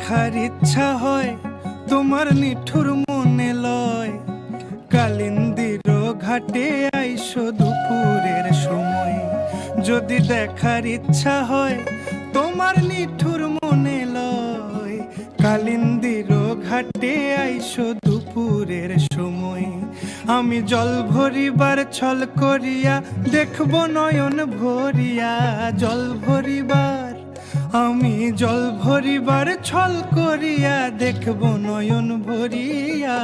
দেখার ইচ্ছা হয় তোমার নিঠুর মনে লয়। কালিন্দির ঘাটে আইসো দুপুরের সময়। যদি দেখার ইচ্ছা হয় তোমার নিঠুর মনে লয়। কালিন্দির ঘাটে আইসো দুপুরের সময়। আমি জল ভরিবার ছল করিয়া দেখব নয়ন ভরিয়া। জল ভরিবার আমি জল ভরিবার ছল করিয়া দেখব নয়ন ভরিয়া।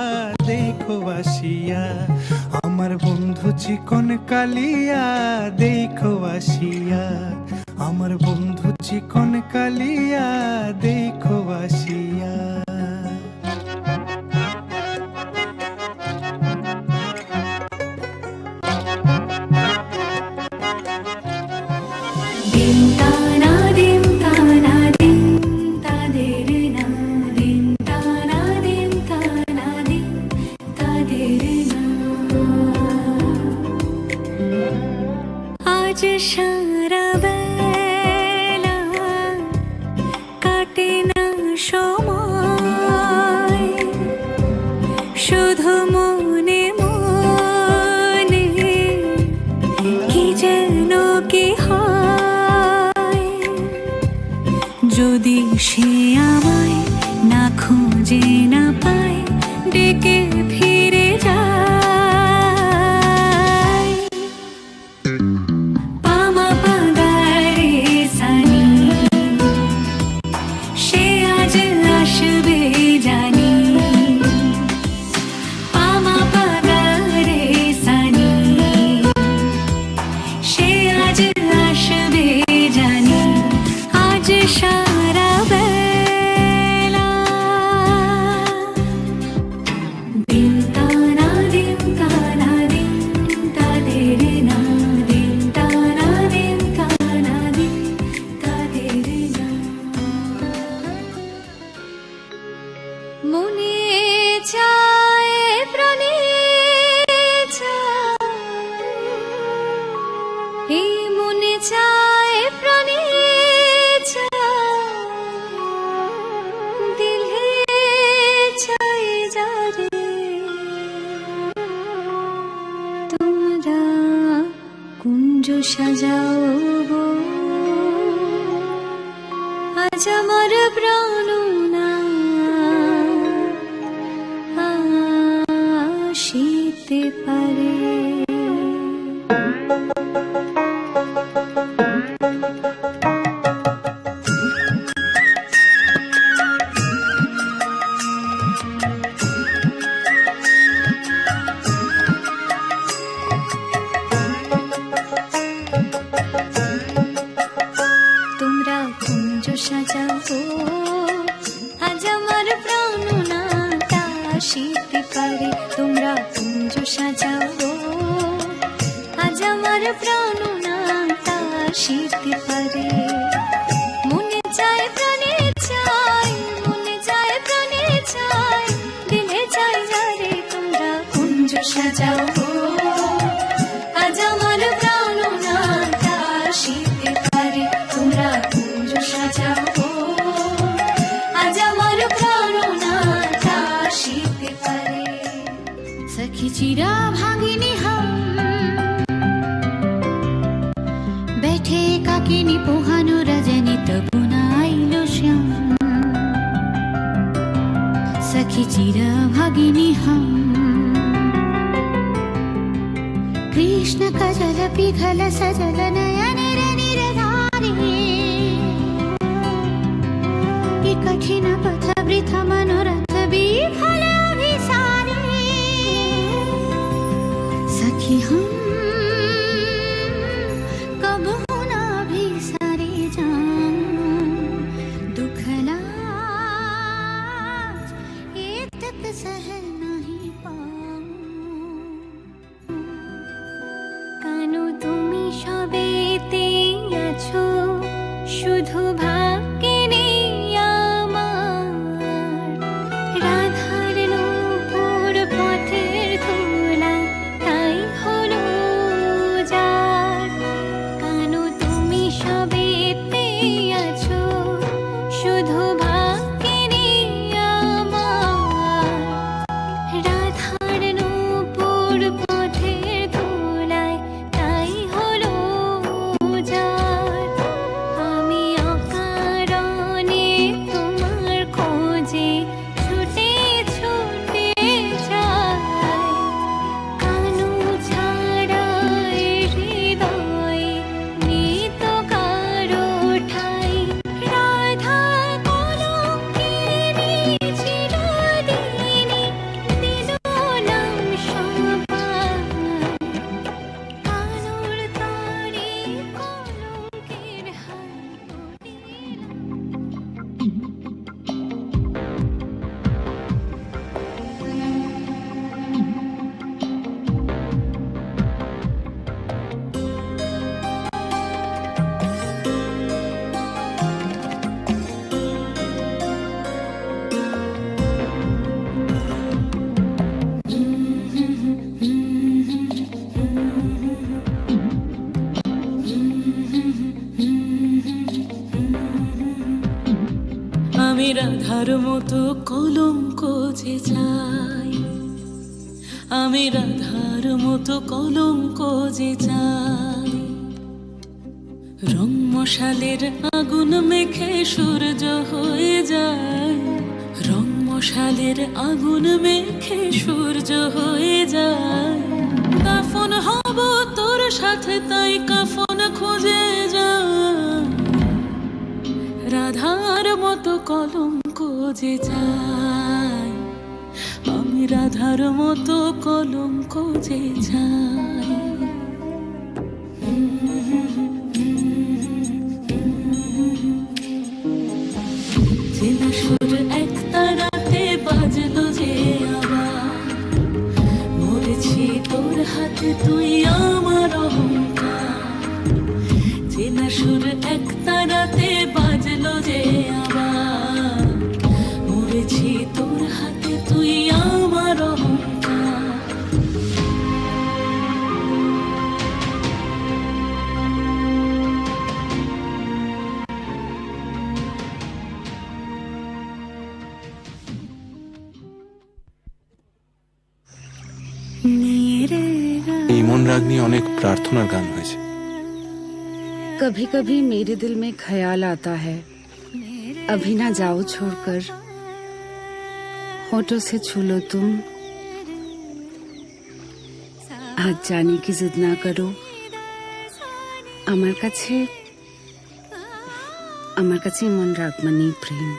দেখো আসিয়া আমার বন্ধু চিকন কালিয়া। দেখো আসিয়া আমার বন্ধু চিকন কালিয়া। দেখো আসিয়া আজ সারা বেলা কাটে না সময়, শুধু মনে মনে কি যেন কি হয়। যদি সে আমায় না খুঁজে না পায়, ডেকে ফিরে যায়। মনে চায় প্রাণে চায়, এই মনে চায় প্রাণে চায়, দিলে চাই যারে তোমরা কুঞ্জ সাজাও গো। আজ আমার প্রাণ আসিতে পারে। তোমরা কুঞ্জ সাজাও, আজ আমার প্রাণনাটা আসিতে পারে। তোমরা কুঞ্জ সাজাও, আজ আমার প্রাণনাটা আসিতে পারে। মনে চায় প্রাণে চায়, মনে চায় প্রাণে চায়, দিলে চাই যারে তোমরা কুঞ্জ সাজাও, আজ আমার প্রাণনাটা আসিতে পারে। তোমরা কুঞ্জ সাজাও, আজ আমার প্রাণনাটা আসিতে পারে। सखी चिरा भागिनी हम बैठे काकिनी पोहानो रजनी तबु ना आइलो श्याम। सखी चिरा भागिनी हम कृष्ण कजल पिघल सजल नयन निरधारी। ये कठिन पथ वृथा मनोरथ विफल अभिसारी। सखी हम कब ना भी सारे जाऊं, दुख लाज ये तक सह नहीं पाऊं। कानो तुमी सबे আমি রাধার মতো কলঙ্ক যে চাই, আমি রাধার মতো কলঙ্ক যে চাই। রং মশালের আগুন মেখে সূর্য হয়ে যায়, রং মশালের আগুন মেখে সূর্য হয়ে যায়। কাফন হব তোর সাথে তাই কাফন খুঁজে যায়, রাধার মতো কলঙ্ক যে চাই, আমি রাধার মতো কলঙ্ক যে চাই। চেনা সুর এক তারাতে বাজলো যে আবার, মরেছি তোর হাতে তুই আমার অহংকার। চেনা সুর এক তারাতে বাজলো যে আবার, মরেছি তোর হাতে তুই আমার অহংকার। এই মন রাগ নিয়ে অনেক প্রার্থনার গান হয়েছে। कभी कभी मेरे दिल में ख्याल आता है, अभी ना जाओ छोड़कर, होठों से छू लो तुम, आज जाने की जिद ना करो। আমার কাছে মন রাগ মানেই প্রেম।